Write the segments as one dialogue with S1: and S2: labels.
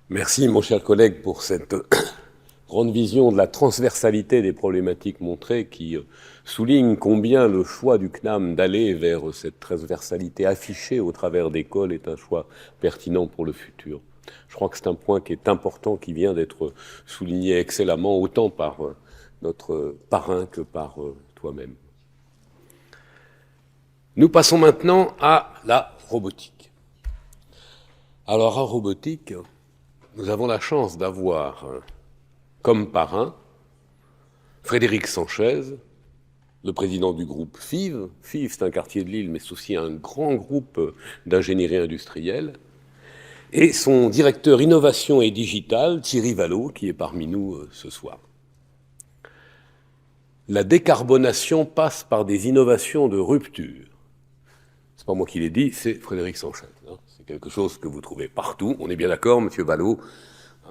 S1: Merci, mon cher collègue, pour cette grande vision de la transversalité des problématiques montrées qui souligne combien le choix du CNAM d'aller vers cette transversalité affichée au travers d'écoles est un choix pertinent pour le futur. Je crois que c'est un point qui est important, qui vient d'être souligné excellemment, autant par notre parrain que par toi-même. Nous passons maintenant à la robotique. Alors, en robotique, nous avons la chance d'avoir comme parrain Frédéric Sanchez, le président du groupe FIV. FIV, c'est un quartier de Lille, mais c'est aussi un grand groupe d'ingénierie industrielle. Et son directeur innovation et digital, Thierry Vallaud, qui est parmi nous ce soir. La décarbonation passe par des innovations de rupture. C'est pas moi qui l'ai dit, c'est Frédéric Sanchez. C'est quelque chose que vous trouvez partout. On est bien d'accord, monsieur Vallaud.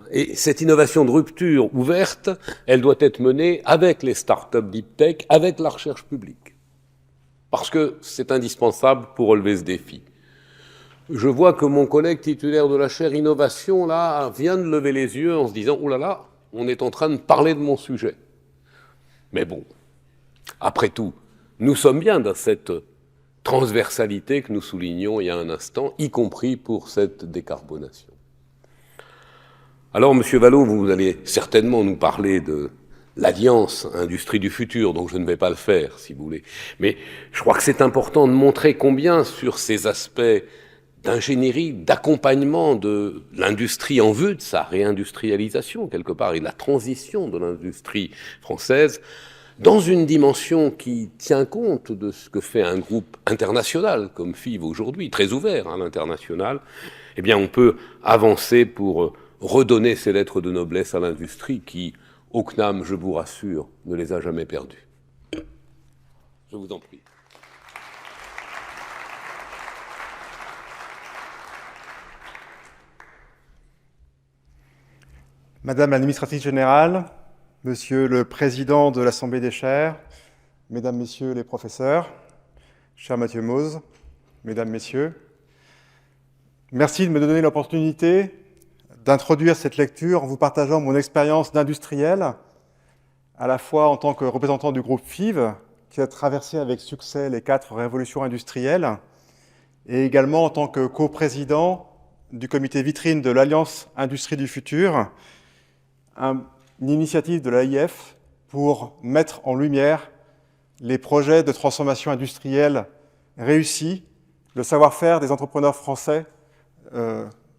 S1: Et cette innovation de rupture ouverte, elle doit être menée avec les start-up deep tech, avec la recherche publique. Parce que c'est indispensable pour relever ce défi. Je vois que mon collègue titulaire de la chaire innovation, là, vient de lever les yeux en se disant « Oh là là, on est en train de parler de mon sujet ». Mais bon, après tout, nous sommes bien dans cette transversalité que nous soulignions il y a un instant, y compris pour cette décarbonation. Alors, monsieur Vallaud, vous allez certainement nous parler de l'Alliance Industrie du Futur, donc je ne vais pas le faire, si vous voulez. Mais je crois que c'est important de montrer combien, sur ces aspects d'ingénierie, d'accompagnement de l'industrie en vue de sa réindustrialisation, quelque part, et de la transition de l'industrie française, dans une dimension qui tient compte de ce que fait un groupe international, comme FIV aujourd'hui, très ouvert à l'international, eh bien, on peut avancer pour redonner ces lettres de noblesse à l'industrie qui, au CNAM, je vous rassure, ne les a jamais perdues. Je vous en prie.
S2: Madame l'administratrice générale, Monsieur le Président de l'Assemblée des chaires, Mesdames, Messieurs les professeurs, cher Mathieu Mose, Mesdames, Messieurs, merci de me donner l'opportunité d'introduire cette lecture en vous partageant mon expérience d'industriel, à la fois en tant que représentant du groupe FIV, qui a traversé avec succès les 4 révolutions industrielles, et également en tant que coprésident du comité vitrine de l'Alliance Industrie du Futur, une initiative de l'AIF pour mettre en lumière les projets de transformation industrielle réussis, le savoir-faire des entrepreneurs français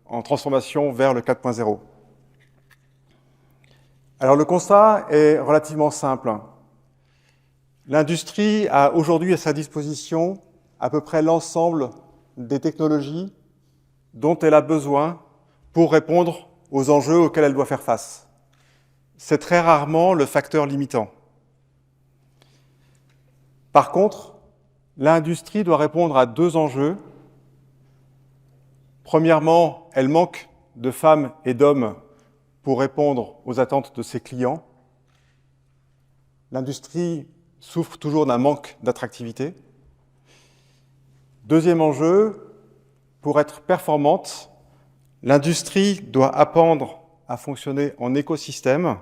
S2: en transformation vers le 4.0. Alors le constat est relativement simple. L'industrie a aujourd'hui à sa disposition à peu près l'ensemble des technologies dont elle a besoin pour répondre aux enjeux auxquels elle doit faire face. C'est très rarement le facteur limitant. Par contre, l'industrie doit répondre à 2 enjeux. Premièrement, elle manque de femmes et d'hommes pour répondre aux attentes de ses clients. L'industrie souffre toujours d'un manque d'attractivité. Deuxième enjeu, pour être performante, l'industrie doit apprendre à fonctionner en écosystème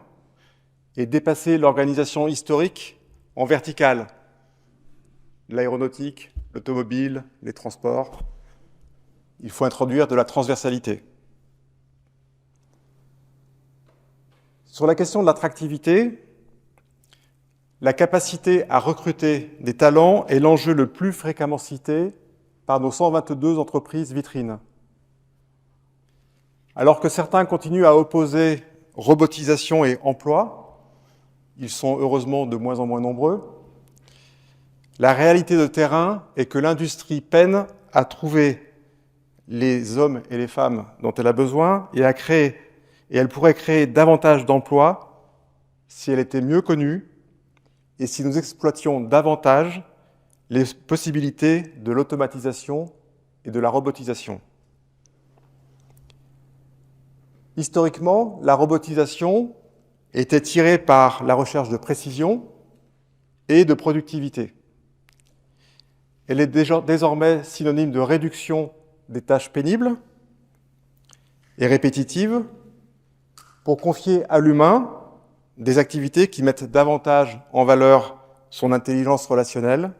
S2: et dépasser l'organisation historique en verticale, l'aéronautique, l'automobile, les transports. Il faut introduire de la transversalité. Sur la question de l'attractivité, la capacité à recruter des talents est l'enjeu le plus fréquemment cité par nos 122 entreprises vitrines. Alors que certains continuent à opposer robotisation et emploi, ils sont heureusement de moins en moins nombreux, la réalité de terrain est que l'industrie peine à trouver les hommes et les femmes dont elle a besoin et elle pourrait créer davantage d'emplois si elle était mieux connue et si nous exploitions davantage les possibilités de l'automatisation et de la robotisation. Historiquement, la robotisation était tirée par la recherche de précision et de productivité. Elle est désormais synonyme de réduction des tâches pénibles et répétitives pour confier à l'humain des activités qui mettent davantage en valeur son intelligence relationnelle,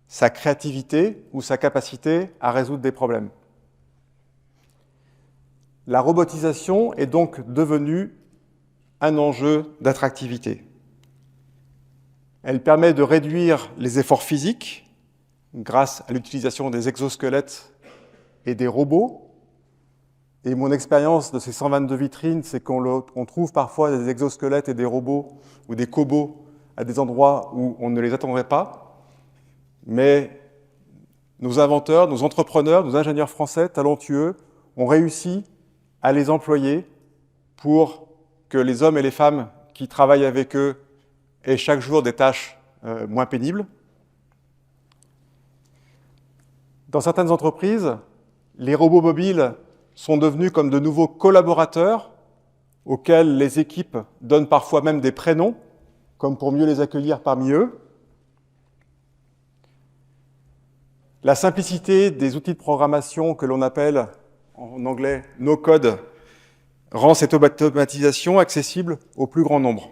S2: sa créativité ou sa capacité à résoudre des problèmes. La robotisation est donc devenue un enjeu d'attractivité. Elle permet de réduire les efforts physiques grâce à l'utilisation des exosquelettes et des robots. Et mon expérience de ces 122 vitrines, c'est qu'on trouve parfois des exosquelettes et des robots ou des cobots à des endroits où on ne les attendrait pas. Mais nos inventeurs, nos entrepreneurs, nos ingénieurs français talentueux ont réussi à les employer pour que les hommes et les femmes qui travaillent avec eux aient chaque jour des tâches moins pénibles. Dans certaines entreprises, les robots mobiles sont devenus comme de nouveaux collaborateurs auxquels les équipes donnent parfois même des prénoms, comme pour mieux les accueillir parmi eux. La simplicité des outils de programmation que l'on appelle en anglais « no-code » rend cette automatisation accessible au plus grand nombre.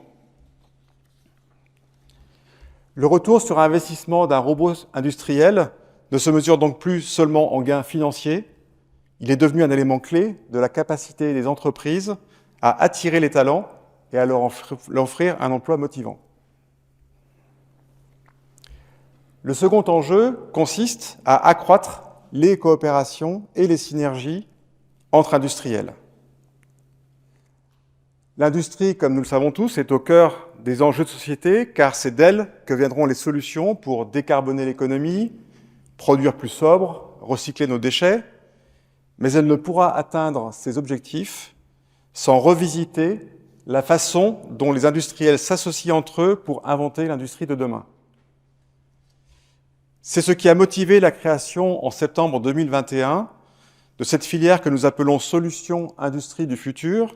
S2: Le retour sur investissement d'un robot industriel ne se mesure donc plus seulement en gains financiers, il est devenu un élément clé de la capacité des entreprises à attirer les talents et à leur offrir un emploi motivant. Le second enjeu consiste à accroître les coopérations et les synergies entre industriels. L'industrie, comme nous le savons tous, est au cœur des enjeux de société, car c'est d'elle que viendront les solutions pour décarboner l'économie, produire plus sobre, recycler nos déchets, mais elle ne pourra atteindre ces objectifs sans revisiter la façon dont les industriels s'associent entre eux pour inventer l'industrie de demain. C'est ce qui a motivé la création en septembre 2021 de cette filière que nous appelons Solutions Industrie du Futur,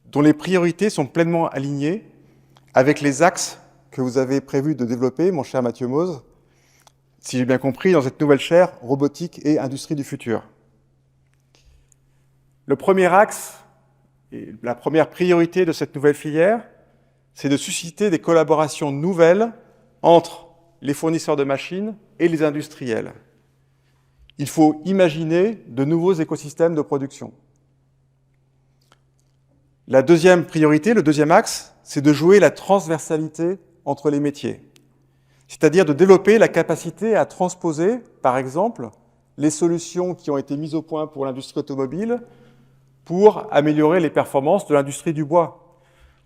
S2: dont les priorités sont pleinement alignées avec les axes que vous avez prévu de développer, mon cher Mathieu Mose, si j'ai bien compris, dans cette nouvelle chaire Robotique et Industrie du Futur. Le premier axe et la première priorité de cette nouvelle filière, c'est de susciter des collaborations nouvelles entre les fournisseurs de machines et les industriels. Il faut imaginer de nouveaux écosystèmes de production. La deuxième priorité, le deuxième axe, c'est de jouer la transversalité entre les métiers, c'est-à-dire de développer la capacité à transposer, par exemple, les solutions qui ont été mises au point pour l'industrie automobile pour améliorer les performances de l'industrie du bois,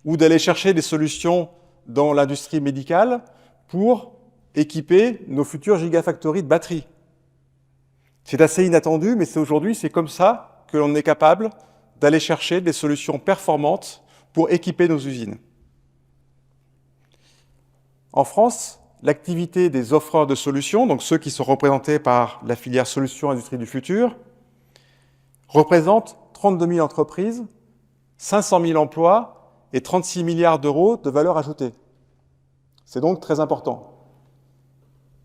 S2: ou d'aller chercher des solutions dans l'industrie médicale pour équiper nos futures gigafactories de batteries. C'est assez inattendu, mais aujourd'hui, c'est comme ça que l'on est capable d'aller chercher des solutions performantes pour équiper nos usines. En France, l'activité des offreurs de solutions, donc ceux qui sont représentés par la filière Solutions Industrie du Futur, représente 32 000 entreprises, 500 000 emplois et 36 milliards d'euros de valeur ajoutée. C'est donc très important.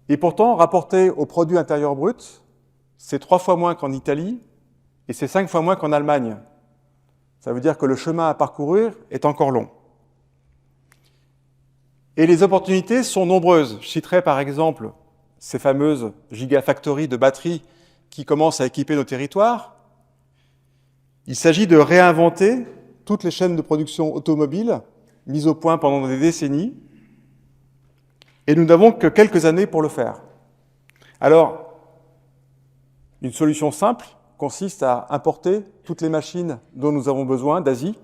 S2: Et pourtant, rapporté au produit intérieur brut, c'est 3 fois moins qu'en Italie et c'est 5 fois moins qu'en Allemagne. Ça veut dire que le chemin à parcourir est encore long. Et les opportunités sont nombreuses. Je citerai par exemple ces fameuses gigafactories de batteries qui commencent à équiper nos territoires. Il s'agit de réinventer toutes les chaînes de production automobile mises au point pendant des décennies, et nous n'avons que quelques années pour le faire. Alors, une solution simple consiste à importer toutes les machines dont nous avons besoin d'Asie,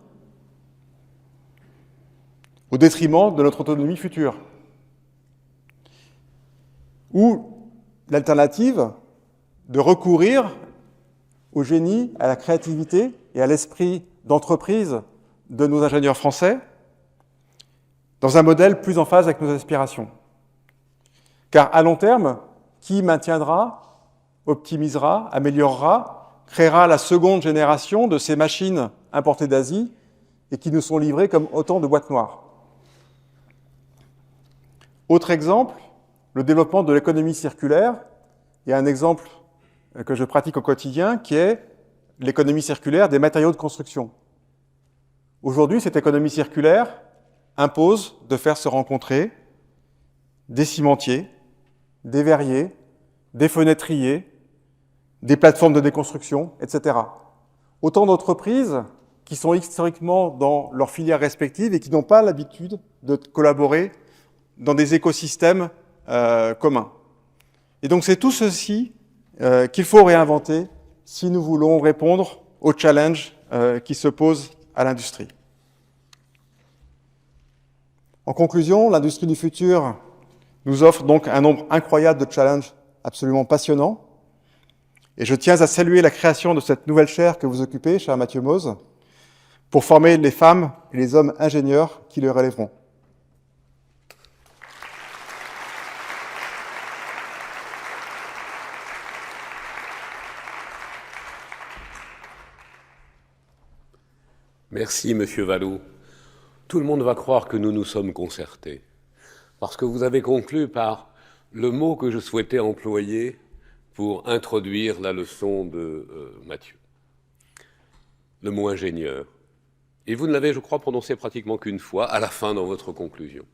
S2: au détriment de notre autonomie future. Ou l'alternative de recourir au génie, à la créativité et à l'esprit d'entreprise de nos ingénieurs français dans un modèle plus en phase avec nos aspirations. Car à long terme, qui maintiendra, optimisera, améliorera, créera la seconde génération de ces machines importées d'Asie et qui nous sont livrées comme autant de boîtes noires? Autre exemple, le développement de l'économie circulaire. Il y a un exemple que je pratique au quotidien qui est l'économie circulaire des matériaux de construction. Aujourd'hui, cette économie circulaire impose de faire se rencontrer des cimentiers, des verriers, des fenêtriers, des plateformes de déconstruction, etc. Autant d'entreprises qui sont historiquement dans leurs filières respectives et qui n'ont pas l'habitude de collaborer dans des écosystèmes communs. Et donc c'est tout ceci qu'il faut réinventer si nous voulons répondre aux challenges qui se posent à l'industrie. En conclusion, l'industrie du futur nous offre donc un nombre incroyable de challenges absolument passionnants. Et je tiens à saluer la création de cette nouvelle chaire que vous occupez, cher Mathieu Mose, pour former les femmes et les hommes ingénieurs qui le relèveront.
S1: Merci, Monsieur Vallot. Tout le monde va croire que nous nous sommes concertés, parce que vous avez conclu par le mot que je souhaitais employer pour introduire la leçon de Mathieu. Le mot ingénieur. Et vous ne l'avez, je crois, prononcé pratiquement qu'une fois, à la fin dans votre conclusion.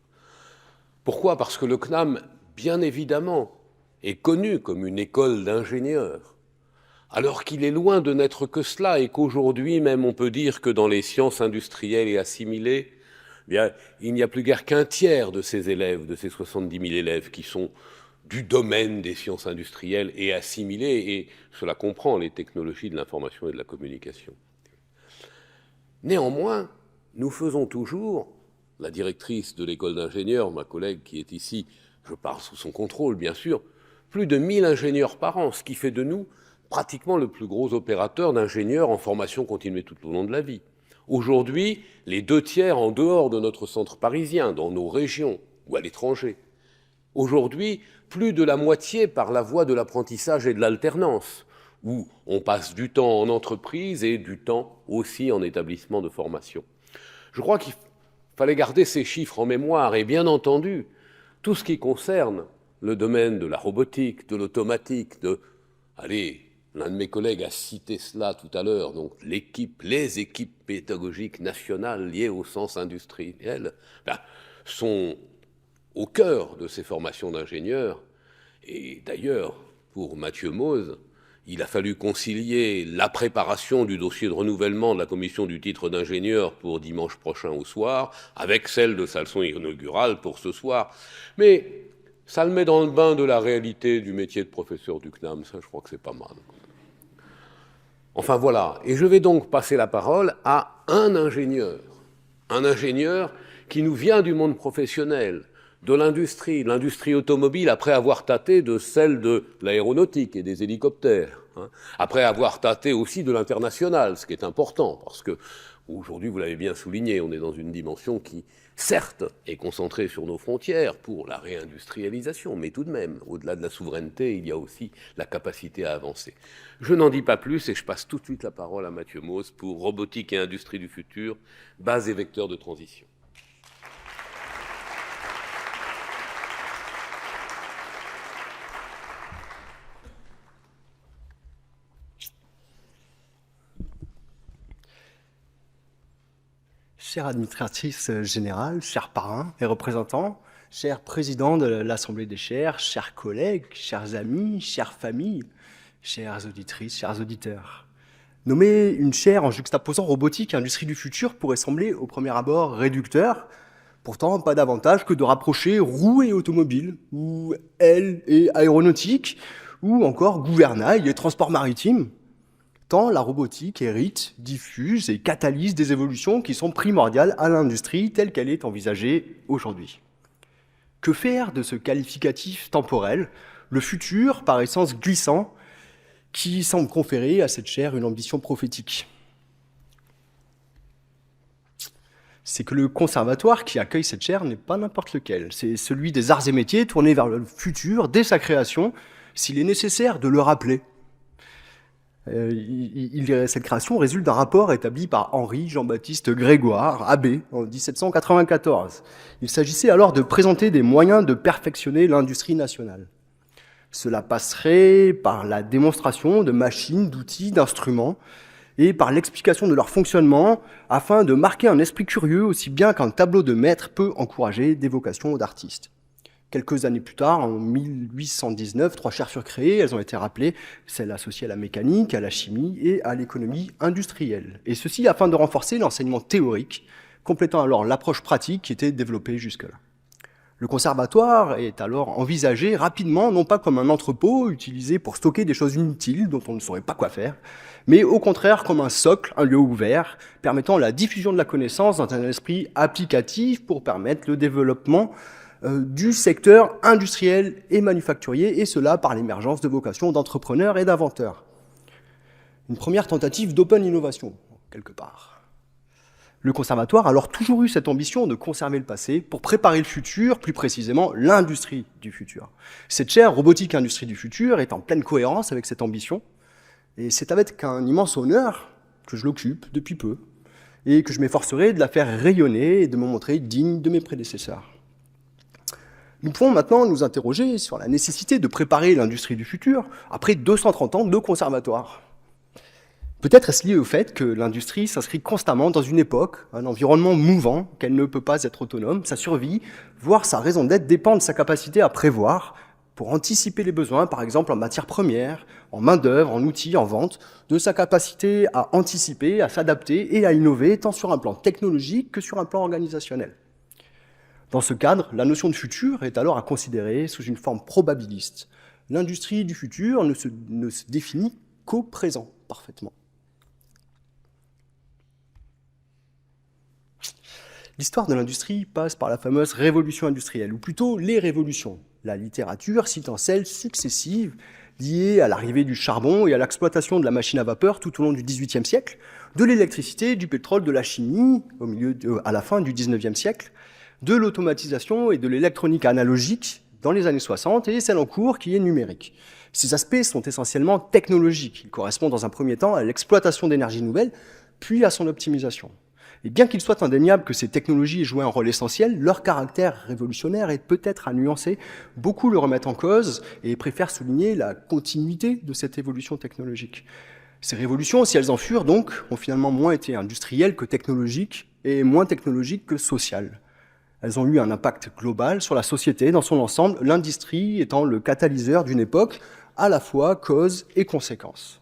S1: Pourquoi ? Parce que le CNAM, bien évidemment, est connu comme une école d'ingénieurs, alors qu'il est loin de n'être que cela, et qu'aujourd'hui même on peut dire que dans les sciences industrielles et assimilées, eh bien, il n'y a plus guère qu'un tiers de ces élèves, de ces 70 000 élèves qui sont du domaine des sciences industrielles et assimilées, et cela comprend les technologies de l'information et de la communication. Néanmoins, nous faisons toujours, la directrice de l'école d'ingénieurs, ma collègue qui est ici, je parle sous son contrôle bien sûr, plus de 1000 ingénieurs par an, ce qui fait de nous pratiquement le plus gros opérateur d'ingénieurs en formation continuée tout au long de la vie. Aujourd'hui, les 2/3 en dehors de notre centre parisien, dans nos régions ou à l'étranger. Aujourd'hui, plus de la moitié par la voie de l'apprentissage et de l'alternance, où on passe du temps en entreprise et du temps aussi en établissement de formation. Je crois qu'il fallait garder ces chiffres en mémoire et bien entendu, tout ce qui concerne le domaine de la robotique, de l'automatique, l'un de mes collègues a cité cela tout à l'heure, donc les équipes pédagogiques nationales liées au sens industriel, sont au cœur de ces formations d'ingénieurs. Et d'ailleurs, pour Mathieu Mose, il a fallu concilier la préparation du dossier de renouvellement de la commission du titre d'ingénieur pour dimanche prochain au soir, avec celle de sa leçon inaugurale pour ce soir. Mais ça le met dans le bain de la réalité du métier de professeur du CNAM, ça je crois que c'est pas mal. Enfin voilà, et je vais donc passer la parole à un ingénieur qui nous vient du monde professionnel, de l'industrie automobile, après avoir tâté de celle de l'aéronautique et des hélicoptères, après avoir tâté aussi de l'international, ce qui est important, parce que aujourd'hui, vous l'avez bien souligné, on est dans une dimension qui, certes, est concentrée sur nos frontières pour la réindustrialisation, mais tout de même, au-delà de la souveraineté, il y a aussi la capacité à avancer. Je n'en dis pas plus et je passe tout de suite la parole à Mathieu Mose pour Robotique et Industrie du futur, base et vecteurs de transition.
S3: Chère administratrice générale, chers parrains et représentants, cher président de l'Assemblée des chaires, chers collègues, chers amis, chères familles, chères auditrices, chers auditeurs. Nommer une chaire en juxtaposant robotique et industrie du futur pourrait sembler au premier abord réducteur, pourtant pas davantage que de rapprocher roue et automobile, ou aile et aéronautique, ou encore gouvernail et transport maritime. Tant la robotique hérite, diffuse et catalyse des évolutions qui sont primordiales à l'industrie telle qu'elle est envisagée aujourd'hui. Que faire de ce qualificatif temporel, le futur par essence glissant, qui semble conférer à cette chaire une ambition prophétique ? C'est que le conservatoire qui accueille cette chaire n'est pas n'importe lequel. C'est celui des arts et métiers tourné vers le futur dès sa création, s'il est nécessaire de le rappeler. Cette création résulte d'un rapport établi par Henri Jean-Baptiste Grégoire, abbé, en 1794. Il s'agissait alors de présenter des moyens de perfectionner l'industrie nationale. Cela passerait par la démonstration de machines, d'outils, d'instruments, et par l'explication de leur fonctionnement, afin de marquer un esprit curieux aussi bien qu'un tableau de maître peut encourager des vocations d'artistes. Quelques années plus tard, en 1819, 3 chaires furent créées, elles ont été rappelées, celles associées à la mécanique, à la chimie et à l'économie industrielle. Et ceci afin de renforcer l'enseignement théorique, complétant alors l'approche pratique qui était développée jusque-là. Le conservatoire est alors envisagé rapidement, non pas comme un entrepôt utilisé pour stocker des choses inutiles dont on ne saurait pas quoi faire, mais au contraire comme un socle, un lieu ouvert, permettant la diffusion de la connaissance dans un esprit applicatif pour permettre le développement du secteur industriel et manufacturier, et cela par l'émergence de vocations d'entrepreneurs et d'inventeurs. Une première tentative d'open innovation, quelque part. Le conservatoire a alors toujours eu cette ambition de conserver le passé pour préparer le futur, plus précisément l'industrie du futur. Cette chaire robotique industrie du futur est en pleine cohérence avec cette ambition, et c'est avec un immense honneur que je l'occupe depuis peu, et que je m'efforcerai de la faire rayonner et de me montrer digne de mes prédécesseurs. Nous pouvons maintenant nous interroger sur la nécessité de préparer l'industrie du futur après 230 ans de conservatoire. Peut-être est-ce lié au fait que l'industrie s'inscrit constamment dans une époque, un environnement mouvant, qu'elle ne peut pas être autonome, sa survie, voire sa raison d'être dépend de sa capacité à prévoir, pour anticiper les besoins, par exemple en matières premières, en main-d'œuvre, en outils, en vente, de sa capacité à anticiper, à s'adapter et à innover, tant sur un plan technologique que sur un plan organisationnel. Dans ce cadre, la notion de futur est alors à considérer sous une forme probabiliste. L'industrie du futur ne se définit qu'au présent, parfaitement. L'histoire de l'industrie passe par la fameuse révolution industrielle, ou plutôt les révolutions. La littérature citant celles successives liées à l'arrivée du charbon et à l'exploitation de la machine à vapeur tout au long du XVIIIe siècle, de l'électricité, du pétrole, de la chimie à la fin du XIXe siècle, de l'automatisation et de l'électronique analogique dans les années 60 et celle en cours qui est numérique. Ces aspects sont essentiellement technologiques. Ils correspondent dans un premier temps à l'exploitation d'énergies nouvelles, puis à son optimisation. Et bien qu'il soit indéniable que ces technologies aient joué un rôle essentiel, leur caractère révolutionnaire est peut-être à nuancer. Beaucoup le remettent en cause et préfèrent souligner la continuité de cette évolution technologique. Ces révolutions, si elles en furent donc, ont finalement moins été industrielles que technologiques et moins technologiques que sociales. Elles ont eu un impact global sur la société dans son ensemble, l'industrie étant le catalyseur d'une époque, à la fois cause et conséquence.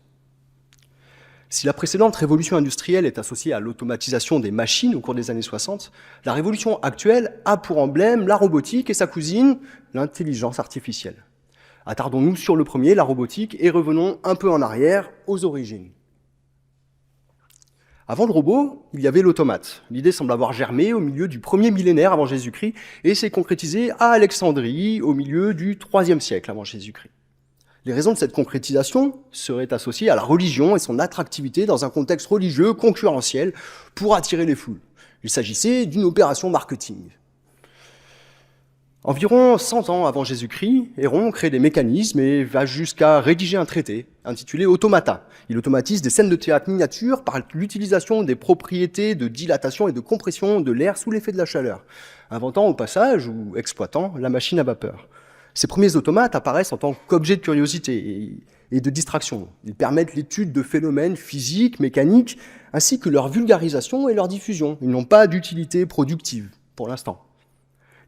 S3: Si la précédente révolution industrielle est associée à l'automatisation des machines au cours des années 60, la révolution actuelle a pour emblème la robotique et sa cousine, l'intelligence artificielle. Attardons-nous sur le premier, la robotique, et revenons un peu en arrière, aux origines. Avant le robot, il y avait l'automate. L'idée semble avoir germé au milieu du premier millénaire avant Jésus-Christ et s'est concrétisée à Alexandrie au milieu du IIIe siècle avant Jésus-Christ. Les raisons de cette concrétisation seraient associées à la religion et son attractivité dans un contexte religieux concurrentiel pour attirer les foules. Il s'agissait d'une opération marketing. Environ 100 ans avant Jésus-Christ, Héron crée des mécanismes et va jusqu'à rédiger un traité intitulé Automata. Il automatise des scènes de théâtre miniatures par l'utilisation des propriétés de dilatation et de compression de l'air sous l'effet de la chaleur, inventant au passage ou exploitant la machine à vapeur. Ces premiers automates apparaissent en tant qu'objet de curiosité et de distraction. Ils permettent l'étude de phénomènes physiques, mécaniques, ainsi que leur vulgarisation et leur diffusion. Ils n'ont pas d'utilité productive pour l'instant.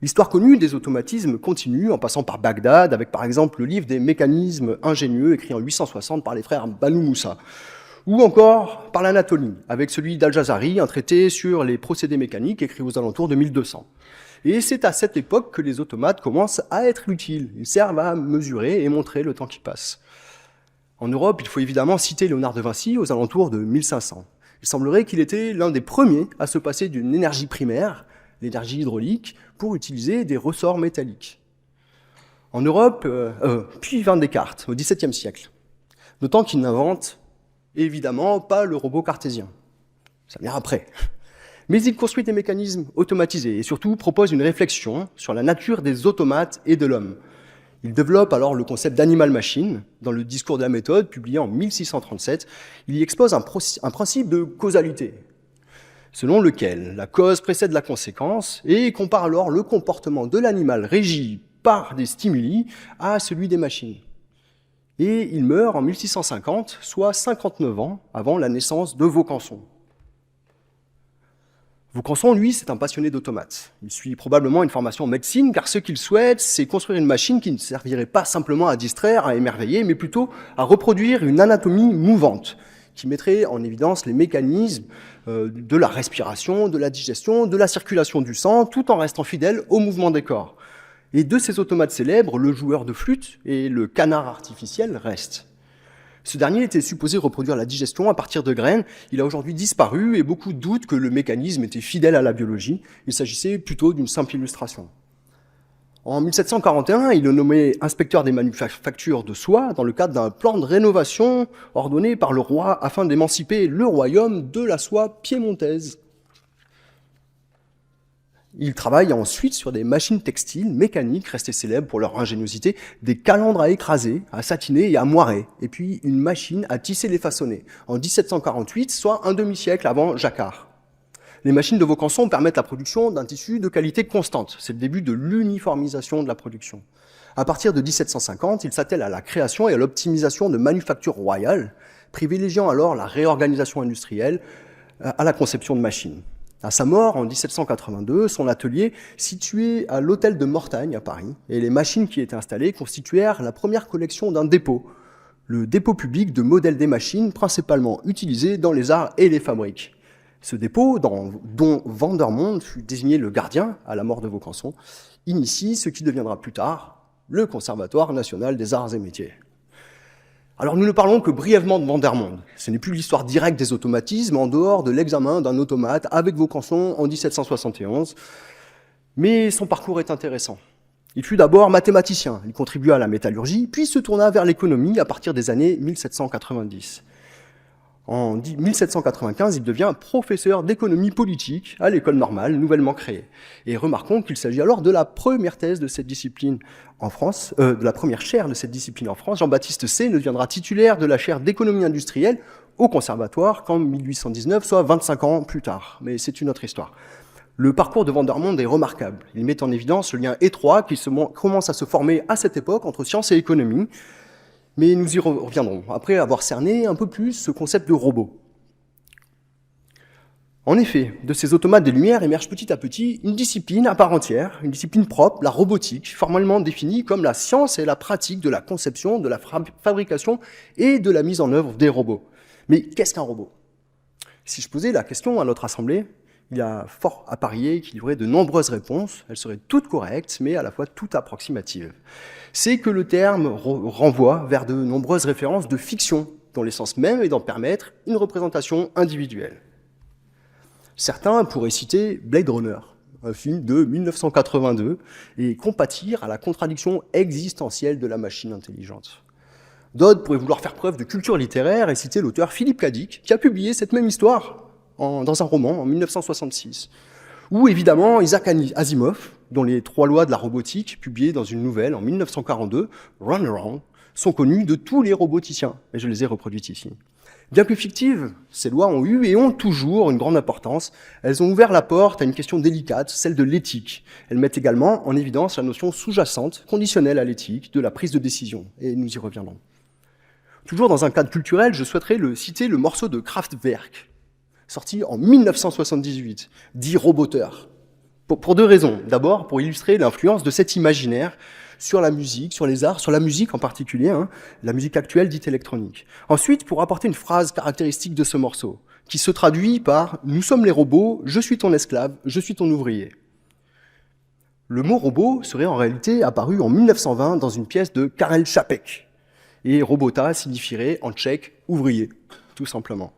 S3: L'histoire connue des automatismes continue en passant par Bagdad, avec par exemple le livre des mécanismes ingénieux écrit en 860 par les frères Banu Moussa, ou encore par l'Anatolie, avec celui d'Al-Jazari, un traité sur les procédés mécaniques écrit aux alentours de 1200. Et c'est à cette époque que les automates commencent à être utiles. Ils servent à mesurer et montrer le temps qui passe. En Europe, il faut évidemment citer Léonard de Vinci aux alentours de 1500. Il semblerait qu'il était l'un des premiers à se passer d'une énergie primaire, l'énergie hydraulique, pour utiliser des ressorts métalliques. En Europe, puis vint Descartes, au XVIIe siècle, notant qu'il n'invente évidemment pas le robot cartésien. Ça vient après. Mais il construit des mécanismes automatisés et surtout propose une réflexion sur la nature des automates et de l'homme. Il développe alors le concept d'animal-machine. Dans le discours de la méthode, publié en 1637, il y expose un principe de causalité, selon lequel la cause précède la conséquence et compare alors le comportement de l'animal régi par des stimuli à celui des machines. Et il meurt en 1650, soit 59 ans avant la naissance de Vaucanson. Vaucanson, lui, c'est un passionné d'automates. Il suit probablement une formation en médecine, car ce qu'il souhaite, c'est construire une machine qui ne servirait pas simplement à distraire, à émerveiller, mais plutôt à reproduire une anatomie mouvante, qui mettrait en évidence les mécanismes de la respiration, de la digestion, de la circulation du sang, tout en restant fidèle au mouvement des corps. Et de ces automates célèbres, le joueur de flûte et le canard artificiel restent. Ce dernier était supposé reproduire la digestion à partir de graines. Il a aujourd'hui disparu et beaucoup doutent que le mécanisme était fidèle à la biologie. Il s'agissait plutôt d'une simple illustration. En 1741, il est nommé inspecteur des manufactures de soie dans le cadre d'un plan de rénovation ordonné par le roi afin d'émanciper le royaume de la soie piémontaise. Il travaille ensuite sur des machines textiles mécaniques restées célèbres pour leur ingéniosité, des calandres à écraser, à satiner et à moirer, et puis une machine à tisser les façonnets, en 1748, soit un demi-siècle avant Jacquard. Les machines de Vaucanson permettent la production d'un tissu de qualité constante. C'est le début de l'uniformisation de la production. À partir de 1750, il s'attelle à la création et à l'optimisation de manufactures royales, privilégiant alors la réorganisation industrielle à la conception de machines. À sa mort, en 1782, son atelier, situé à l'hôtel de Mortagne à Paris, et les machines qui y étaient installées constituèrent la première collection d'un dépôt, le dépôt public de modèles des machines principalement utilisées dans les arts et les fabriques. Ce dépôt, dont Vandermonde fut désigné le gardien à la mort de Vaucanson, initie ce qui deviendra plus tard le Conservatoire national des arts et métiers. Alors nous ne parlons que brièvement de Vandermonde. Ce n'est plus l'histoire directe des automatismes en dehors de l'examen d'un automate avec Vaucanson en 1771, mais son parcours est intéressant. Il fut d'abord mathématicien, il contribua à la métallurgie, puis se tourna vers l'économie à partir des années 1790. En 1795, il devient professeur d'économie politique à l'école normale, nouvellement créée. Et remarquons qu'il s'agit alors de la première thèse de cette discipline en France, de la première chaire de cette discipline en France. Jean-Baptiste C. ne deviendra titulaire de la chaire d'économie industrielle au Conservatoire qu'en 1819, soit 25 ans plus tard. Mais c'est une autre histoire. Le parcours de Vandermonde est remarquable. Il met en évidence le lien étroit qui commence à se former à cette époque entre science et économie. Mais nous y reviendrons, après avoir cerné un peu plus ce concept de robot. En effet, de ces automates des Lumières émerge petit à petit une discipline à part entière, une discipline propre, la robotique, formellement définie comme la science et la pratique de la conception, de la fabrication et de la mise en œuvre des robots. Mais qu'est-ce qu'un robot ? Si je posais la question à notre assemblée, il y a fort à parier qu'il y aurait de nombreuses réponses, elles seraient toutes correctes, mais à la fois toutes approximatives. C'est que le terme renvoie vers de nombreuses références de fiction, dont l'essence même est d'en permettre une représentation individuelle. Certains pourraient citer Blade Runner, un film de 1982, et compatir à la contradiction existentielle de la machine intelligente. D'autres pourraient vouloir faire preuve de culture littéraire et citer l'auteur Philippe Cadic, qui a publié cette même histoire dans un roman en 1966. Ou évidemment Isaac Asimov, dont les 3 lois de la robotique, publiées dans une nouvelle en 1942, Runaround, sont connues de tous les roboticiens, et je les ai reproduites ici. Bien que fictives, ces lois ont eu et ont toujours une grande importance. Elles ont ouvert la porte à une question délicate, celle de l'éthique. Elles mettent également en évidence la notion sous-jacente, conditionnelle à l'éthique, de la prise de décision, et nous y reviendrons. Toujours dans un cadre culturel, je souhaiterais citer le morceau de Kraftwerk, sorti en 1978, dit roboteur. Pour 2 raisons. D'abord, pour illustrer l'influence de cet imaginaire sur la musique, sur les arts, sur la musique en particulier, la musique actuelle dite électronique. Ensuite, pour apporter une phrase caractéristique de ce morceau, qui se traduit par « Nous sommes les robots, je suis ton esclave, je suis ton ouvrier ». Le mot robot serait en réalité apparu en 1920 dans une pièce de Karel Čapek. Et robota signifierait en tchèque « ouvrier », tout simplement.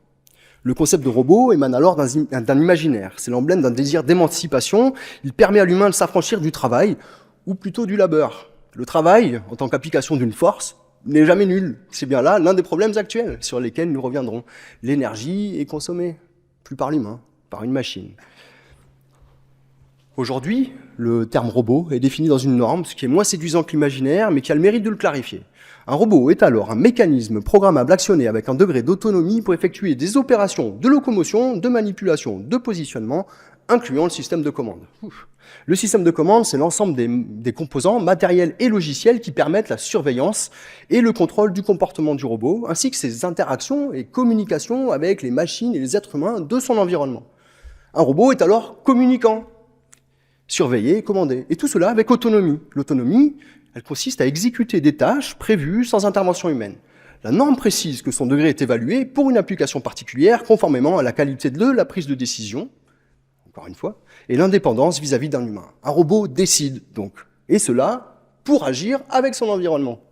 S3: Le concept de robot émane alors d'un imaginaire. C'est l'emblème d'un désir d'émancipation. Il permet à l'humain de s'affranchir du travail, ou plutôt du labeur. Le travail, en tant qu'application d'une force, n'est jamais nul. C'est bien là l'un des problèmes actuels sur lesquels nous reviendrons. L'énergie est consommée, plus par l'humain, par une machine. Aujourd'hui, le terme robot est défini dans une norme, ce qui est moins séduisant que l'imaginaire, mais qui a le mérite de le clarifier. Un robot est alors un mécanisme programmable actionné avec un degré d'autonomie pour effectuer des opérations de locomotion, de manipulation, de positionnement, incluant le système de commande. Le système de commande, c'est l'ensemble des composants matériels et logiciels qui permettent la surveillance et le contrôle du comportement du robot, ainsi que ses interactions et communications avec les machines et les êtres humains de son environnement. Un robot est alors communicant, surveillé et commandé, et tout cela avec autonomie. L'autonomie, elle consiste à exécuter des tâches prévues sans intervention humaine. La norme précise que son degré est évalué pour une application particulière, conformément à la qualité de la prise de décision, encore une fois, et l'indépendance vis-à-vis d'un humain. Un robot décide donc, et cela pour agir avec son environnement.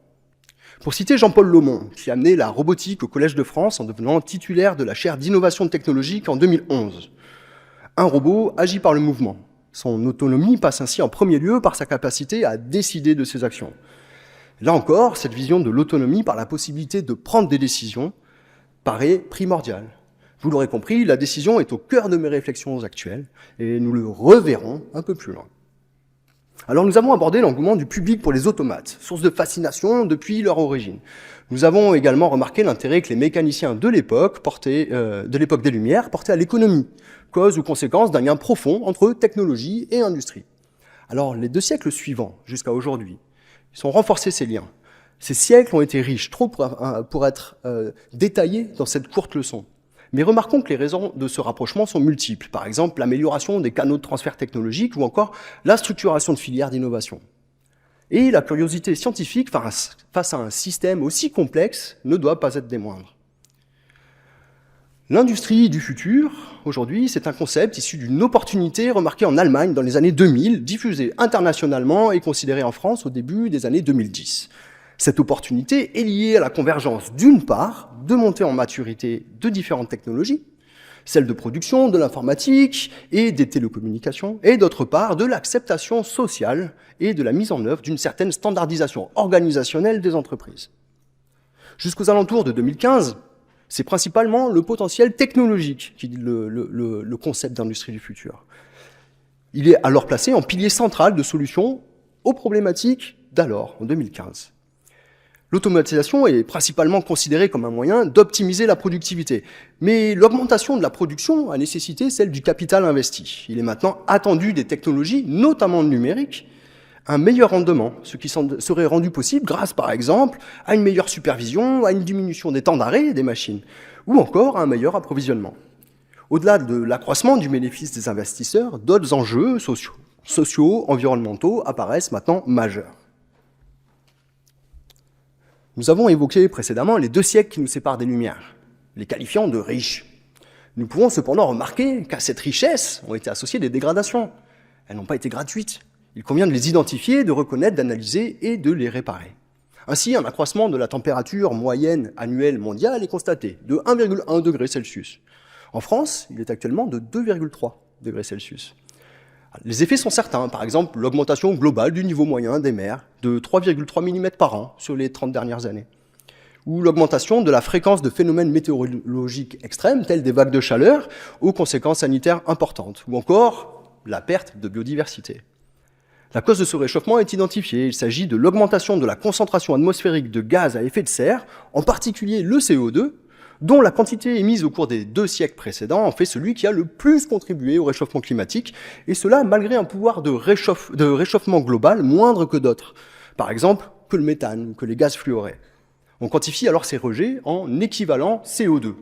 S3: Pour citer Jean-Paul Laumon, qui a amené la robotique au Collège de France en devenant titulaire de la chaire d'innovation technologique en 2011. Un robot agit par le mouvement. Son autonomie passe ainsi en premier lieu par sa capacité à décider de ses actions. Là encore, cette vision de l'autonomie par la possibilité de prendre des décisions paraît primordiale. Vous l'aurez compris, la décision est au cœur de mes réflexions actuelles, et nous le reverrons un peu plus loin. Alors nous avons abordé l'engouement du public pour les automates, source de fascination depuis leur origine. Nous avons également remarqué l'intérêt que les mécaniciens de l'époque des Lumières portaient à l'économie, cause ou conséquence d'un lien profond entre technologie et industrie. Alors les 2 siècles suivants, jusqu'à aujourd'hui, ils ont renforcé ces liens. Ces siècles ont été riches, trop pour être détaillés dans cette courte leçon. Mais remarquons que les raisons de ce rapprochement sont multiples. Par exemple, l'amélioration des canaux de transfert technologique ou encore la structuration de filières d'innovation. Et la curiosité scientifique face à un système aussi complexe ne doit pas être des moindres. L'industrie du futur, aujourd'hui, c'est un concept issu d'une opportunité remarquée en Allemagne dans les années 2000, diffusée internationalement et considérée en France au début des années 2010. Cette opportunité est liée à la convergence, d'une part, de montée en maturité de différentes technologies, celles de production, de l'informatique et des télécommunications, et d'autre part, de l'acceptation sociale et de la mise en œuvre d'une certaine standardisation organisationnelle des entreprises. Jusqu'aux alentours de 2015, c'est principalement le potentiel technologique qui dit le concept d'industrie du futur. Il est alors placé en pilier central de solutions aux problématiques d'alors, en 2015. L'automatisation est principalement considérée comme un moyen d'optimiser la productivité. Mais l'augmentation de la production a nécessité celle du capital investi. Il est maintenant attendu des technologies, notamment numériques, un meilleur rendement, ce qui serait rendu possible grâce, par exemple, à une meilleure supervision, à une diminution des temps d'arrêt des machines, ou encore à un meilleur approvisionnement. Au-delà de l'accroissement du bénéfice des investisseurs, d'autres enjeux sociaux, environnementaux apparaissent maintenant majeurs. Nous avons évoqué précédemment les 2 siècles qui nous séparent des Lumières, les qualifiant de riches. Nous pouvons cependant remarquer qu'à cette richesse ont été associées des dégradations. Elles n'ont pas été gratuites. Il convient de les identifier, de reconnaître, d'analyser et de les réparer. Ainsi, un accroissement de la température moyenne annuelle mondiale est constaté de 1,1 degré Celsius. En France, il est actuellement de 2,3 degrés Celsius. Les effets sont certains, par exemple l'augmentation globale du niveau moyen des mers de 3,3 mm par an sur les 30 dernières années, ou l'augmentation de la fréquence de phénomènes météorologiques extrêmes tels des vagues de chaleur aux conséquences sanitaires importantes, ou encore la perte de biodiversité. La cause de ce réchauffement est identifiée, il s'agit de l'augmentation de la concentration atmosphérique de gaz à effet de serre, en particulier le CO2, dont la quantité émise au cours des 2 siècles précédents en fait celui qui a le plus contribué au réchauffement climatique, et cela malgré un pouvoir de réchauffement global moindre que d'autres, par exemple que le méthane ou que les gaz fluorés. On quantifie alors ces rejets en équivalent CO2.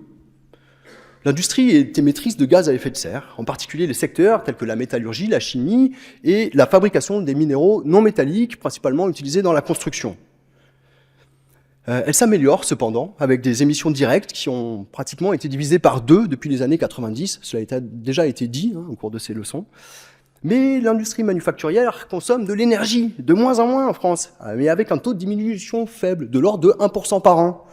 S3: L'industrie est émettrice de gaz à effet de serre, en particulier les secteurs tels que la métallurgie, la chimie et la fabrication des minéraux non métalliques, principalement utilisés dans la construction. Elle s'améliore cependant avec des émissions directes qui ont pratiquement été divisées par 2 depuis les années 90. Cela a déjà été dit au cours de ces leçons. Mais l'industrie manufacturière consomme de l'énergie, de moins en moins en France, mais avec un taux de diminution faible, de l'ordre de 1% par an.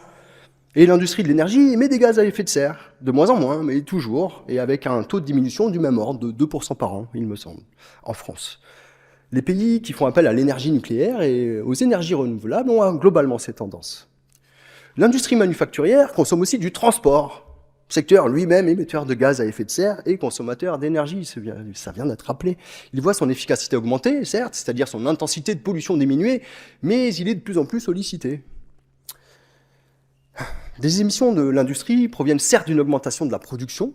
S3: Et l'industrie de l'énergie émet des gaz à effet de serre, de moins en moins, mais toujours, et avec un taux de diminution du même ordre, de 2% par an, il me semble, en France. Les pays qui font appel à l'énergie nucléaire et aux énergies renouvelables ont globalement ces tendances. L'industrie manufacturière consomme aussi du transport, secteur lui-même émetteur de gaz à effet de serre et consommateur d'énergie, ça vient d'être rappelé. Il voit son efficacité augmenter, certes, c'est-à-dire son intensité de pollution diminuer, mais il est de plus en plus sollicité. Des émissions de l'industrie proviennent certes d'une augmentation de la production,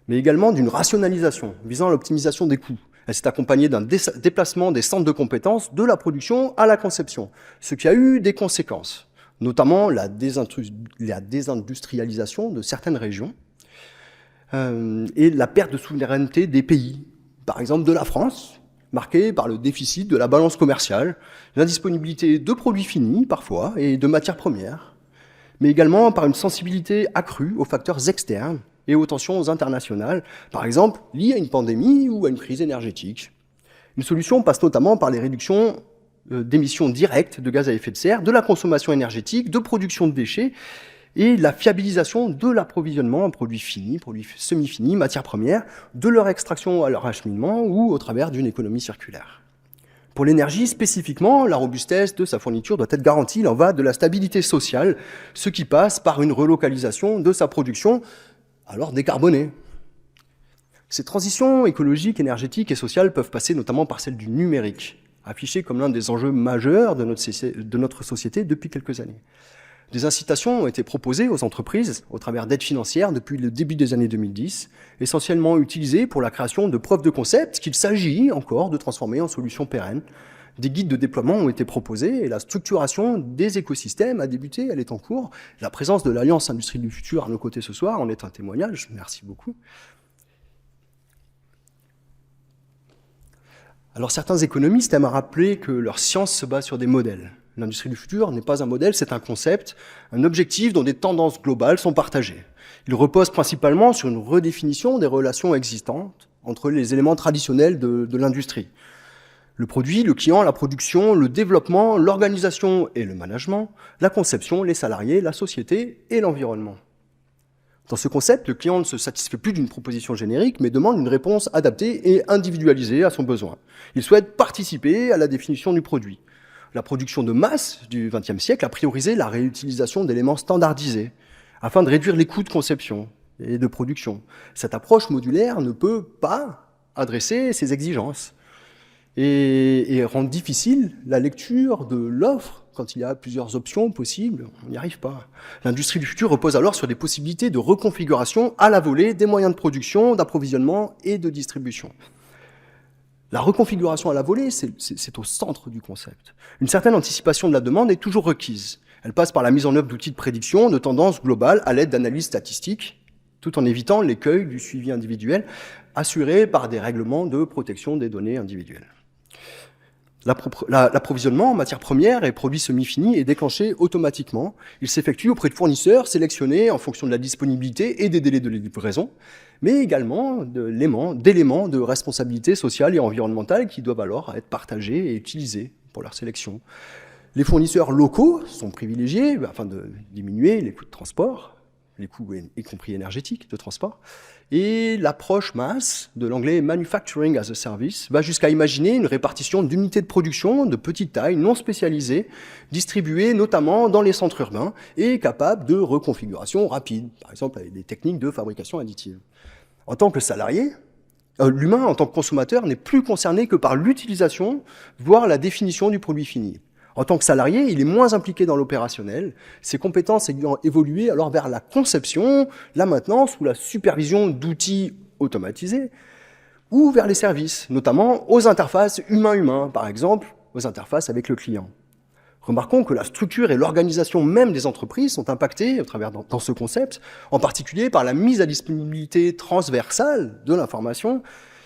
S3: mais également d'une rationalisation visant à l'optimisation des coûts. Elle s'est accompagnée d'un déplacement des centres de compétences de la production à la conception, ce qui a eu des conséquences, notamment la désindustrialisation de certaines régions et la perte de souveraineté des pays, par exemple de la France, marquée par le déficit de la balance commerciale, l'indisponibilité de produits finis parfois et de matières premières, mais également par une sensibilité accrue aux facteurs externes et aux tensions internationales, par exemple liées à une pandémie ou à une crise énergétique. Une solution passe notamment par les réductions d'émissions directes de gaz à effet de serre, de la consommation énergétique, de production de déchets et la fiabilisation de l'approvisionnement en produits finis, produits semi-finis, matières premières, de leur extraction à leur acheminement ou au travers d'une économie circulaire. Pour l'énergie, spécifiquement, la robustesse de sa fourniture doit être garantie. Il en va de la stabilité sociale, ce qui passe par une relocalisation de sa production, alors décarbonée. Ces transitions écologiques, énergétiques et sociales peuvent passer notamment par celle du numérique, affiché comme l'un des enjeux majeurs de notre société depuis quelques années. Des incitations ont été proposées aux entreprises au travers d'aides financières depuis le début des années 2010, essentiellement utilisées pour la création de preuves de concept qu'il s'agit encore de transformer en solutions pérennes. Des guides de déploiement ont été proposés et la structuration des écosystèmes a débuté, elle est en cours. La présence de l'Alliance Industrie du Futur à nos côtés ce soir en est un témoignage. Merci beaucoup. Alors certains économistes aiment rappeler que leur science se base sur des modèles. L'industrie du futur n'est pas un modèle, c'est un concept, un objectif dont des tendances globales sont partagées. Il repose principalement sur une redéfinition des relations existantes entre les éléments traditionnels de l'industrie. Le produit, le client, la production, le développement, l'organisation et le management, la conception, les salariés, la société et l'environnement. Dans ce concept, le client ne se satisfait plus d'une proposition générique, mais demande une réponse adaptée et individualisée à son besoin. Il souhaite participer à la définition du produit. La production de masse du XXe siècle a priorisé la réutilisation d'éléments standardisés, afin de réduire les coûts de conception et de production. Cette approche modulaire ne peut pas adresser ces exigences et rend difficile la lecture de l'offre. Quand il y a plusieurs options possibles, on n'y arrive pas. L'industrie du futur repose alors sur des possibilités de reconfiguration à la volée des moyens de production, d'approvisionnement et de distribution. La reconfiguration à la volée, c'est au centre du concept. Une certaine anticipation de la demande est toujours requise. Elle passe par la mise en œuvre d'outils de prédiction, de tendances globales à l'aide d'analyses statistiques, tout en évitant l'écueil du suivi individuel assuré par des règlements de protection des données individuelles. L'approvisionnement en matières premières et produits semi-finis est déclenché automatiquement. Il s'effectue auprès de fournisseurs sélectionnés en fonction de la disponibilité et des délais de livraison, mais également d'éléments de responsabilité sociale et environnementale qui doivent alors être partagés et utilisés pour leur sélection. Les fournisseurs locaux sont privilégiés afin de diminuer les coûts de transport, les coûts y compris énergétiques de transport. Et l'approche masse de l'anglais Manufacturing as a Service va jusqu'à imaginer une répartition d'unités de production de petite taille, non spécialisées, distribuées notamment dans les centres urbains et capables de reconfiguration rapide, par exemple avec des techniques de fabrication additive. En tant que salarié, l'humain en tant que consommateur n'est plus concerné que par l'utilisation, voire la définition du produit fini. En tant que salarié, il est moins impliqué dans l'opérationnel, ses compétences ayant évolué alors vers la conception, la maintenance ou la supervision d'outils automatisés, ou vers les services, notamment aux interfaces humain-humain, par exemple aux interfaces avec le client. Remarquons que la structure et l'organisation même des entreprises sont impactées au travers dans ce concept, en particulier par la mise à disponibilité transversale de l'information,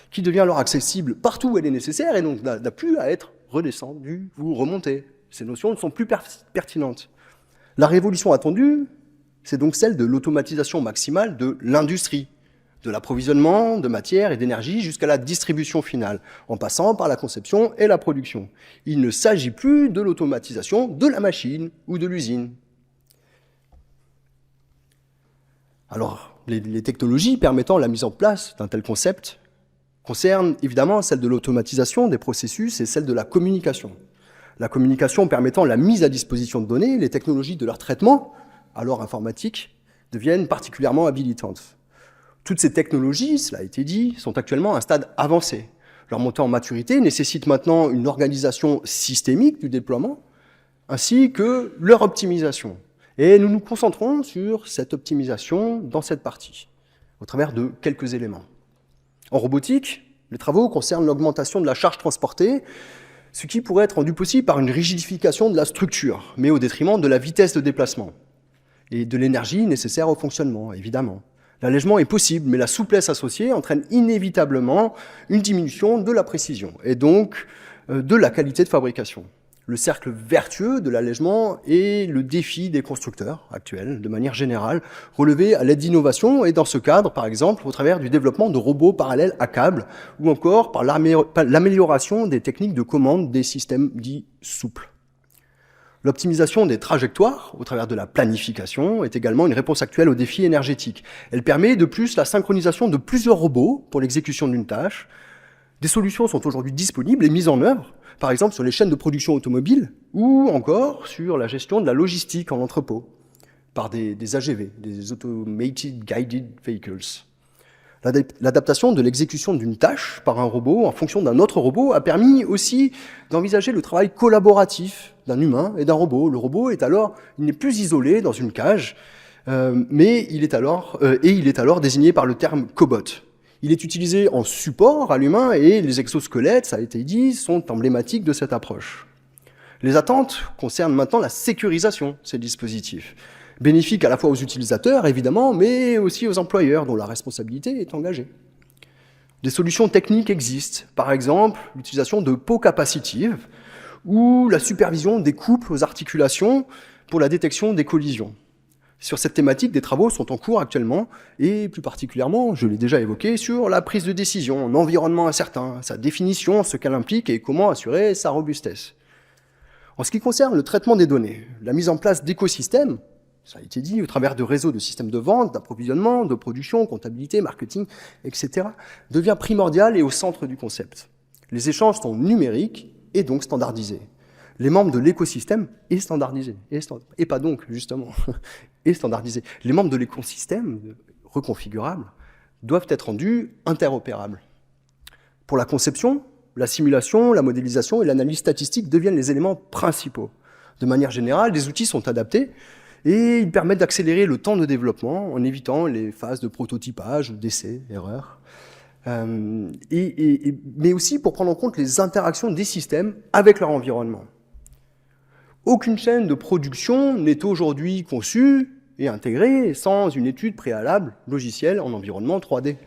S3: qui devient alors accessible partout où elle est nécessaire et donc n'a plus à être redescendue ou remontée. Ces notions ne sont plus pertinentes. La révolution attendue, c'est donc celle de l'automatisation maximale de l'industrie, de l'approvisionnement de matières et d'énergie jusqu'à la distribution finale, en passant par la conception et la production. Il ne s'agit plus de l'automatisation de la machine ou de l'usine. Alors, les technologies permettant la mise en place d'un tel concept concernent évidemment celle de l'automatisation des processus et celle de la communication. La communication permettant la mise à disposition de données, les technologies de leur traitement, alors informatiques, deviennent particulièrement habilitantes. Toutes ces technologies, cela a été dit, sont actuellement à un stade avancé. Leur montée en maturité nécessite maintenant une organisation systémique du déploiement, ainsi que leur optimisation. Et nous nous concentrons sur cette optimisation dans cette partie, au travers de quelques éléments. En robotique, Les travaux concernent l'augmentation de la charge transportée, ce qui pourrait être rendu possible par une rigidification de la structure, mais au détriment de la vitesse de déplacement et de l'énergie nécessaire au fonctionnement, évidemment. L'allègement est possible, mais la souplesse associée entraîne inévitablement une diminution de la précision et donc de la qualité de fabrication. Le cercle vertueux de l'allègement est le défi des constructeurs actuels, de manière générale, relevé à l'aide d'innovations et dans ce cadre, par exemple, au travers du développement de robots parallèles à câble ou encore par l'amélioration des techniques de commande des systèmes dits souples. L'optimisation des trajectoires au travers de la planification est également une réponse actuelle aux défis énergétiques. Elle permet de plus la synchronisation de plusieurs robots pour l'exécution d'une tâche. Des solutions sont aujourd'hui disponibles et mises en œuvre, par exemple sur les chaînes de production automobile ou encore sur la gestion de la logistique en entrepôt par des AGV, des Automated Guided Vehicles. L'adaptation de l'exécution d'une tâche par un robot en fonction d'un autre robot a permis aussi d'envisager le travail collaboratif d'un humain et d'un robot. Le robot est alors, il n'est plus isolé dans une cage, mais il est alors désigné par le terme cobot. Il est utilisé en support à l'humain et les exosquelettes, ça a été dit, sont emblématiques de cette approche. Les attentes concernent maintenant la sécurisation de ces dispositifs, bénéfiques à la fois aux utilisateurs, évidemment, mais aussi aux employeurs dont la responsabilité est engagée. Des solutions techniques existent, par exemple l'utilisation de peaux capacitives ou la supervision des couples aux articulations pour la détection des collisions. Sur cette thématique, des travaux sont en cours actuellement, et plus particulièrement, je l'ai déjà évoqué, sur la prise de décision en environnement incertain, sa définition, ce qu'elle implique et comment assurer sa robustesse. En ce qui concerne le traitement des données, la mise en place d'écosystèmes, ça a été dit, au travers de réseaux de systèmes de vente, d'approvisionnement, de production, comptabilité, marketing, etc., devient primordiale et au centre du concept. Les échanges sont numériques et donc standardisés. Les membres de l'écosystème est standardisé, et pas donc, justement, est standardisé. Les membres de l'écosystème, reconfigurables, doivent être rendus interopérables. Pour la conception, la simulation, la modélisation et l'analyse statistique deviennent les éléments principaux. De manière générale, les outils sont adaptés et ils permettent d'accélérer le temps de développement en évitant les phases de prototypage, d'essais, erreurs, mais aussi pour prendre en compte les interactions des systèmes avec leur environnement. Aucune chaîne de production n'est aujourd'hui conçue et intégrée sans une étude préalable logicielle en environnement 3D.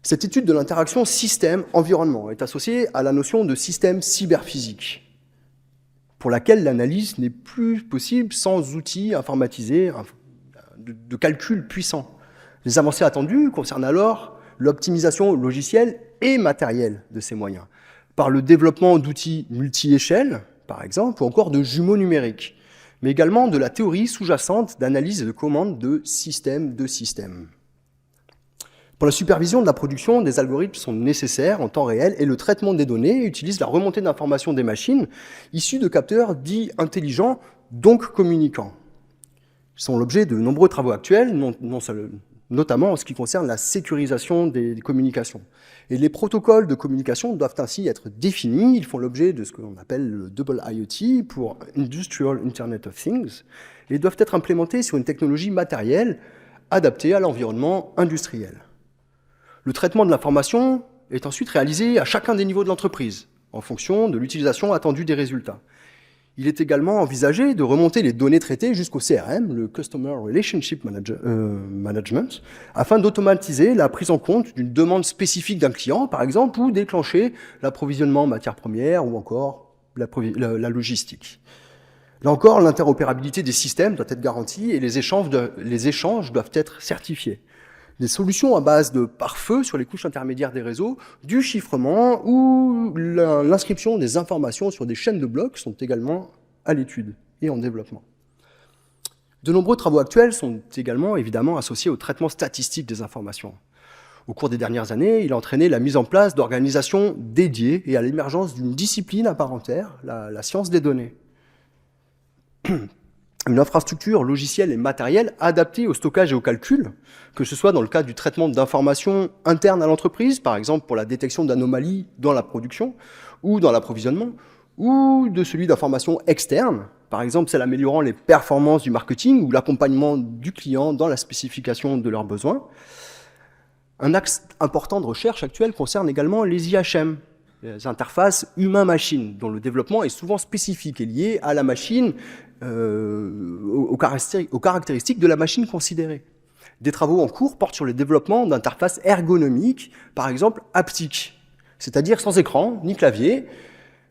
S3: Cette étude de l'interaction système-environnement est associée à la notion de système cyberphysique, pour laquelle l'analyse n'est plus possible sans outils informatisés de calcul puissants. Les avancées attendues concernent alors l'optimisation logicielle et matérielle de ces moyens, par le développement d'outils multi-échelles, par exemple, ou encore de jumeaux numériques, mais également de la théorie sous-jacente d'analyse et de commande de système de système. Pour la supervision de la production, des algorithmes sont nécessaires en temps réel et le traitement des données utilise la remontée d'informations des machines issues de capteurs dits intelligents, donc communicants. Ils sont l'objet de nombreux travaux actuels, notamment en ce qui concerne la sécurisation des communications. Et les protocoles de communication doivent ainsi être définis. Ils font l'objet de ce que l'on appelle le Double IoT pour Industrial Internet of Things et doivent être implémentés sur une technologie matérielle adaptée à l'environnement industriel. Le traitement de l'information est ensuite réalisé à chacun des niveaux de l'entreprise, en fonction de l'utilisation attendue des résultats. Il est également envisagé de remonter les données traitées jusqu'au CRM, le Customer Relationship Management, afin d'automatiser la prise en compte d'une demande spécifique d'un client, par exemple, ou déclencher l'approvisionnement en matières premières ou encore la logistique. Là encore, l'interopérabilité des systèmes doit être garantie et les échanges doivent être certifiés. Des solutions à base de pare-feu sur les couches intermédiaires des réseaux, du chiffrement ou l'inscription des informations sur des chaînes de blocs sont également à l'étude et en développement. De nombreux travaux actuels sont également évidemment associés au traitement statistique des informations. Au cours des dernières années, il a entraîné la mise en place d'organisations dédiées et à l'émergence d'une discipline à part entière, la science des données. Une infrastructure logicielle et matérielle adaptée au stockage et au calcul, que ce soit dans le cadre du traitement d'informations internes à l'entreprise, par exemple pour la détection d'anomalies dans la production ou dans l'approvisionnement, ou de celui d'informations externes, par exemple celle améliorant les performances du marketing ou l'accompagnement du client dans la spécification de leurs besoins. Un axe important de recherche actuel concerne également les IHM, les interfaces humain-machine, dont le développement est souvent spécifique et lié à la machine, aux caractéristiques de la machine considérée. Des travaux en cours portent sur le développement d'interfaces ergonomiques, par exemple haptiques, c'est-à-dire sans écran ni clavier,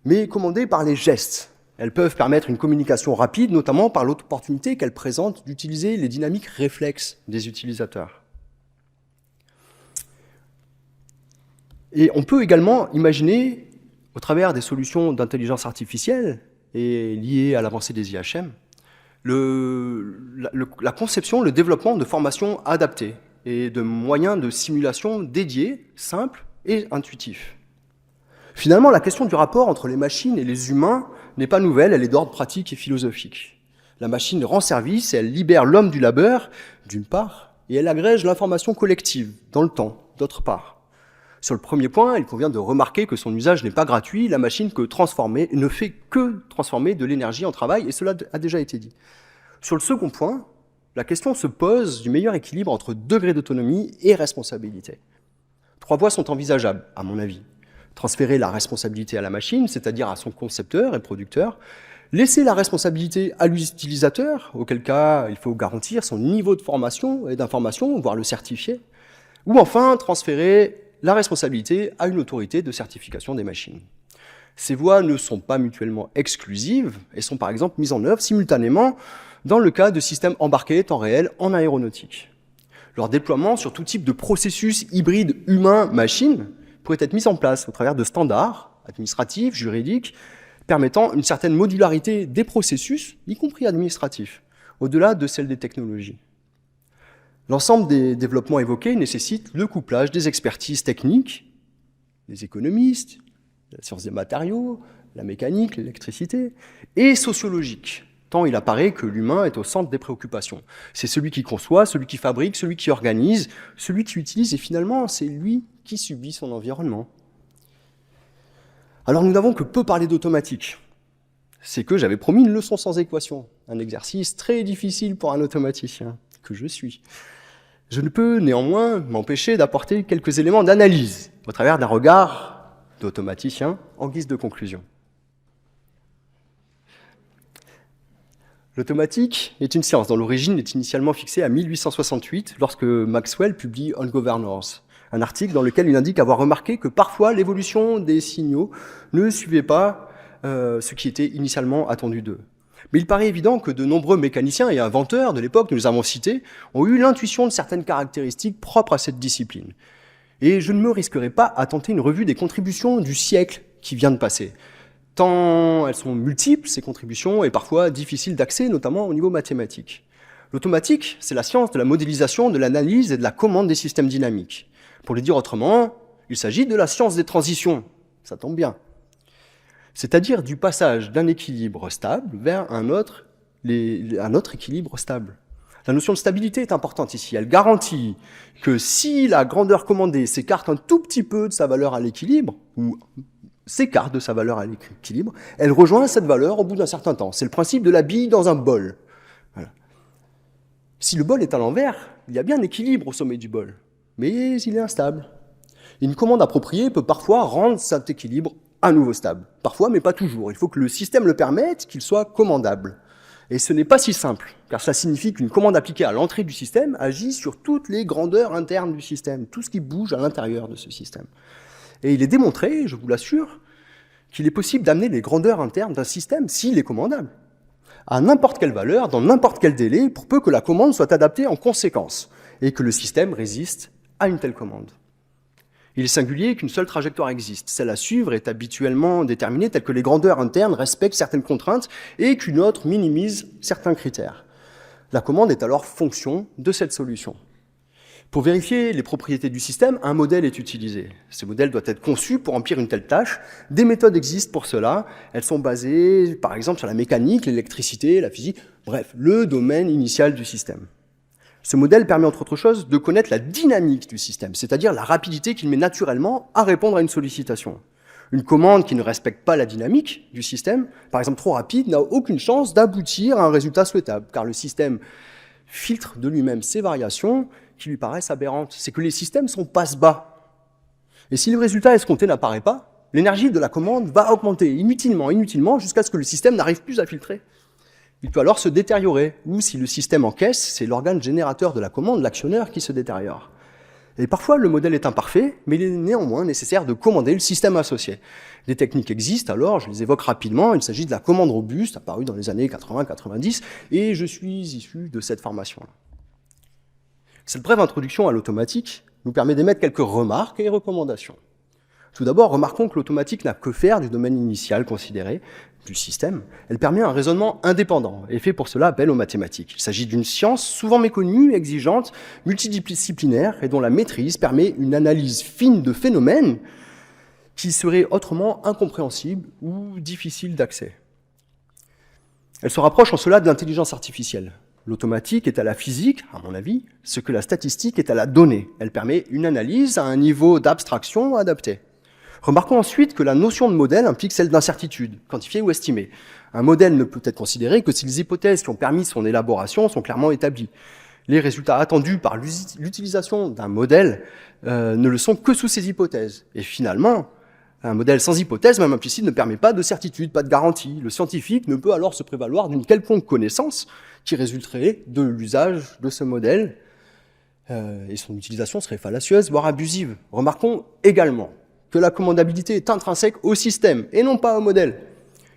S3: mais commandées par les gestes. Elles peuvent permettre une communication rapide, notamment par l'opportunité qu'elles présentent d'utiliser les dynamiques réflexes des utilisateurs. Et on peut également imaginer, au travers des solutions d'intelligence artificielle et liées à l'avancée des IHM, la conception, le développement de formations adaptées et de moyens de simulation dédiés, simples et intuitifs. Finalement, la question du rapport entre les machines et les humains n'est pas nouvelle, elle est d'ordre pratique et philosophique. La machine rend service et elle libère l'homme du labeur, d'une part, et elle agrège l'information collective, dans le temps, d'autre part. Sur le premier point, il convient de remarquer que son usage n'est pas gratuit, la machine ne fait que transformer de l'énergie en travail, et cela a déjà été dit. Sur le second point, la question se pose du meilleur équilibre entre degré d'autonomie et responsabilité. 3 voies sont envisageables, à mon avis. Transférer la responsabilité à la machine, c'est-à-dire à son concepteur et producteur, laisser la responsabilité à l'utilisateur, auquel cas il faut garantir son niveau de formation et d'information, voire le certifier, ou enfin transférer la responsabilité à une autorité de certification des machines. Ces voies ne sont pas mutuellement exclusives et sont par exemple mises en œuvre simultanément dans le cas de systèmes embarqués temps réel en aéronautique. Leur déploiement sur tout type de processus hybride humain-machine pourrait être mis en place au travers de standards administratifs, juridiques, permettant une certaine modularité des processus, y compris administratifs, au-delà de celle des technologies. L'ensemble des développements évoqués nécessite le couplage des expertises techniques, les économistes, la science des matériaux, la mécanique, l'électricité, et sociologiques, tant il apparaît que l'humain est au centre des préoccupations. C'est celui qui conçoit, celui qui fabrique, celui qui organise, celui qui utilise, et finalement, c'est lui qui subit son environnement. Alors nous n'avons que peu parlé d'automatique. C'est que j'avais promis une leçon sans équation, un exercice très difficile pour un automaticien, que je suis. Je ne peux néanmoins m'empêcher d'apporter quelques éléments d'analyse au travers d'un regard d'automaticien en guise de conclusion. L'automatique est une science dont l'origine est initialement fixée à 1868 lorsque Maxwell publie On Governors, un article dans lequel il indique avoir remarqué que parfois l'évolution des signaux ne suivait pas ce qui était initialement attendu d'eux. Mais il paraît évident que de nombreux mécaniciens et inventeurs de l'époque que nous avons cités ont eu l'intuition de certaines caractéristiques propres à cette discipline. Et je ne me risquerai pas à tenter une revue des contributions du siècle qui vient de passer, tant elles sont multiples, ces contributions, et parfois difficiles d'accès, notamment au niveau mathématique. L'automatique, c'est la science de la modélisation, de l'analyse et de la commande des systèmes dynamiques. Pour le dire autrement, il s'agit de la science des transitions. Ça tombe bien. C'est-à-dire du passage d'un équilibre stable vers un autre équilibre stable. La notion de stabilité est importante ici. Elle garantit que si la grandeur commandée s'écarte un tout petit peu de sa valeur à l'équilibre, ou s'écarte de sa valeur à l'équilibre, elle rejoint cette valeur au bout d'un certain temps. C'est le principe de la bille dans un bol. Voilà. Si le bol est à l'envers, il y a bien un équilibre au sommet du bol, mais il est instable. Une commande appropriée peut parfois rendre cet équilibre à nouveau stable. Parfois, mais pas toujours. Il faut que le système le permette, qu'il soit commandable. Et ce n'est pas si simple, car ça signifie qu'une commande appliquée à l'entrée du système agit sur toutes les grandeurs internes du système, tout ce qui bouge à l'intérieur de ce système. Et il est démontré, je vous l'assure, qu'il est possible d'amener les grandeurs internes d'un système, s'il est commandable, à n'importe quelle valeur, dans n'importe quel délai, pour peu que la commande soit adaptée en conséquence, et que le système résiste à une telle commande. Il est singulier qu'une seule trajectoire existe. Celle à suivre est habituellement déterminée telle que les grandeurs internes respectent certaines contraintes et qu'une autre minimise certains critères. La commande est alors fonction de cette solution. Pour vérifier les propriétés du système, un modèle est utilisé. Ce modèle doit être conçu pour remplir une telle tâche. Des méthodes existent pour cela. Elles sont basées, par exemple, sur la mécanique, l'électricité, la physique, bref, le domaine initial du système. Ce modèle permet, entre autres choses, de connaître la dynamique du système, c'est-à-dire la rapidité qu'il met naturellement à répondre à une sollicitation. Une commande qui ne respecte pas la dynamique du système, par exemple trop rapide, n'a aucune chance d'aboutir à un résultat souhaitable, car le système filtre de lui-même ces variations qui lui paraissent aberrantes. C'est que les systèmes sont passe-bas. Et si le résultat escompté n'apparaît pas, l'énergie de la commande va augmenter inutilement, jusqu'à ce que le système n'arrive plus à filtrer. Il peut alors se détériorer, ou si le système encaisse, c'est l'organe générateur de la commande, l'actionneur, qui se détériore. Et parfois, le modèle est imparfait, mais il est néanmoins nécessaire de commander le système associé. Des techniques existent, alors je les évoque rapidement. Il s'agit de la commande robuste, apparue dans les années 80-90, et je suis issu de cette formation-là. Cette brève introduction à l'automatique nous permet d'émettre quelques remarques et recommandations. Tout d'abord, remarquons que l'automatique n'a que faire du domaine initial considéré, du système. Elle permet un raisonnement indépendant et fait pour cela appel aux mathématiques. Il s'agit d'une science souvent méconnue, exigeante, multidisciplinaire et dont la maîtrise permet une analyse fine de phénomènes qui seraient autrement incompréhensibles ou difficiles d'accès. Elle se rapproche en cela de l'intelligence artificielle. L'automatique est à la physique, à mon avis, ce que la statistique est à la donnée. Elle permet une analyse à un niveau d'abstraction adapté. Remarquons ensuite que la notion de modèle implique celle d'incertitude, quantifiée ou estimée. Un modèle ne peut être considéré que si les hypothèses qui ont permis son élaboration sont clairement établies. Les résultats attendus par l'utilisation d'un modèle ne le sont que sous ces hypothèses. Et finalement, un modèle sans hypothèse, même implicite, ne permet pas de certitude, pas de garantie. Le scientifique ne peut alors se prévaloir d'une quelconque connaissance qui résulterait de l'usage de ce modèle, et son utilisation serait fallacieuse, voire abusive. Remarquons également que la commandabilité est intrinsèque au système et non pas au modèle.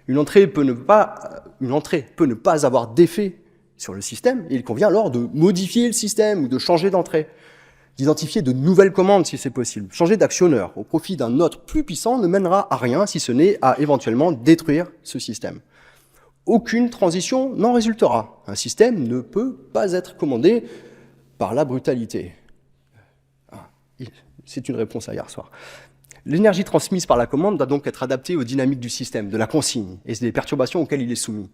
S3: Une entrée peut ne pas avoir d'effet sur le système, et il convient alors de modifier le système ou de changer d'entrée, d'identifier de nouvelles commandes si c'est possible. Changer d'actionneur au profit d'un autre plus puissant ne mènera à rien, si ce n'est à éventuellement détruire ce système. Aucune transition n'en résultera. Un système ne peut pas être commandé par la brutalité. C'est une réponse à hier soir. L'énergie transmise par la commande doit donc être adaptée aux dynamiques du système, de la consigne et des perturbations auxquelles il est soumis.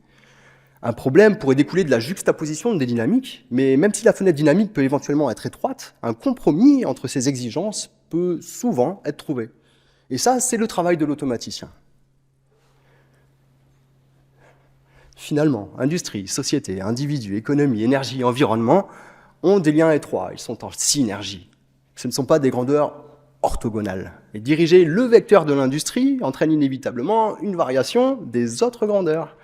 S3: Un problème pourrait découler de la juxtaposition des dynamiques, mais même si la fenêtre dynamique peut éventuellement être étroite, un compromis entre ces exigences peut souvent être trouvé. Et ça, c'est le travail de l'automaticien. Finalement, industrie, société, individu, économie, énergie, environnement ont des liens étroits, ils sont en synergie. Ce ne sont pas des grandeurs orthogonales. Et diriger le vecteur de l'industrie entraîne inévitablement une variation des autres grandeurs.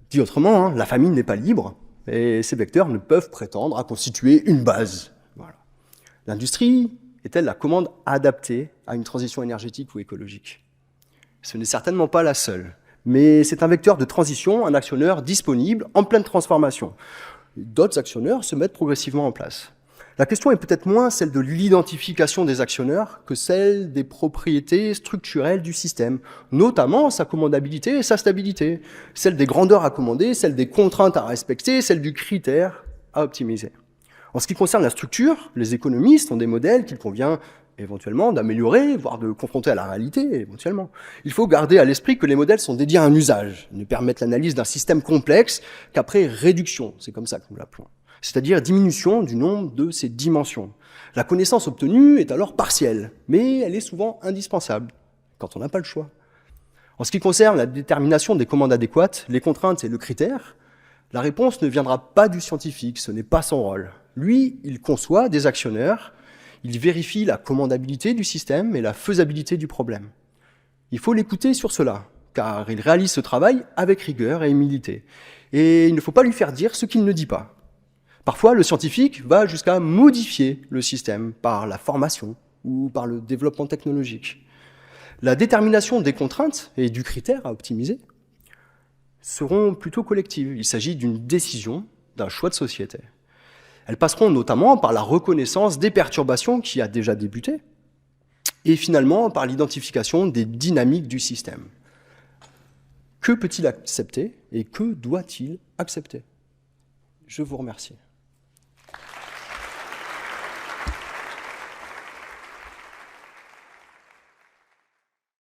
S3: Dit autrement, la famille n'est pas libre, et ces vecteurs ne peuvent prétendre à constituer une base. Voilà. L'industrie est-elle la commande adaptée à une transition énergétique ou écologique? Ce n'est certainement pas la seule, mais c'est un vecteur de transition, un actionneur disponible, en pleine transformation. D'autres actionneurs se mettent progressivement en place. La question est peut-être moins celle de l'identification des actionneurs que celle des propriétés structurelles du système, notamment sa commandabilité et sa stabilité, celle des grandeurs à commander, celle des contraintes à respecter, celle du critère à optimiser. En ce qui concerne la structure, les économistes ont des modèles qu'il convient éventuellement d'améliorer, voire de confronter à la réalité, éventuellement. Il faut garder à l'esprit que les modèles sont dédiés à un usage, ils ne permettent l'analyse d'un système complexe qu'après réduction, c'est comme ça que nous l'appelons, c'est-à-dire diminution du nombre de ses dimensions. La connaissance obtenue est alors partielle, mais elle est souvent indispensable, quand on n'a pas le choix. En ce qui concerne la détermination des commandes adéquates, les contraintes et le critère, la réponse ne viendra pas du scientifique, ce n'est pas son rôle. Lui, il conçoit des actionneurs, il vérifie la commandabilité du système et la faisabilité du problème. Il faut l'écouter sur cela, car il réalise ce travail avec rigueur et humilité. Et il ne faut pas lui faire dire ce qu'il ne dit pas. Parfois, le scientifique va jusqu'à modifier le système par la formation ou par le développement technologique. La détermination des contraintes et du critère à optimiser seront plutôt collectives. Il s'agit d'une décision, d'un choix de société. Elles passeront notamment par la reconnaissance des perturbations qui a déjà débuté et finalement par l'identification des dynamiques du système. Que peut-il accepter et que doit-il accepter? Je vous remercie.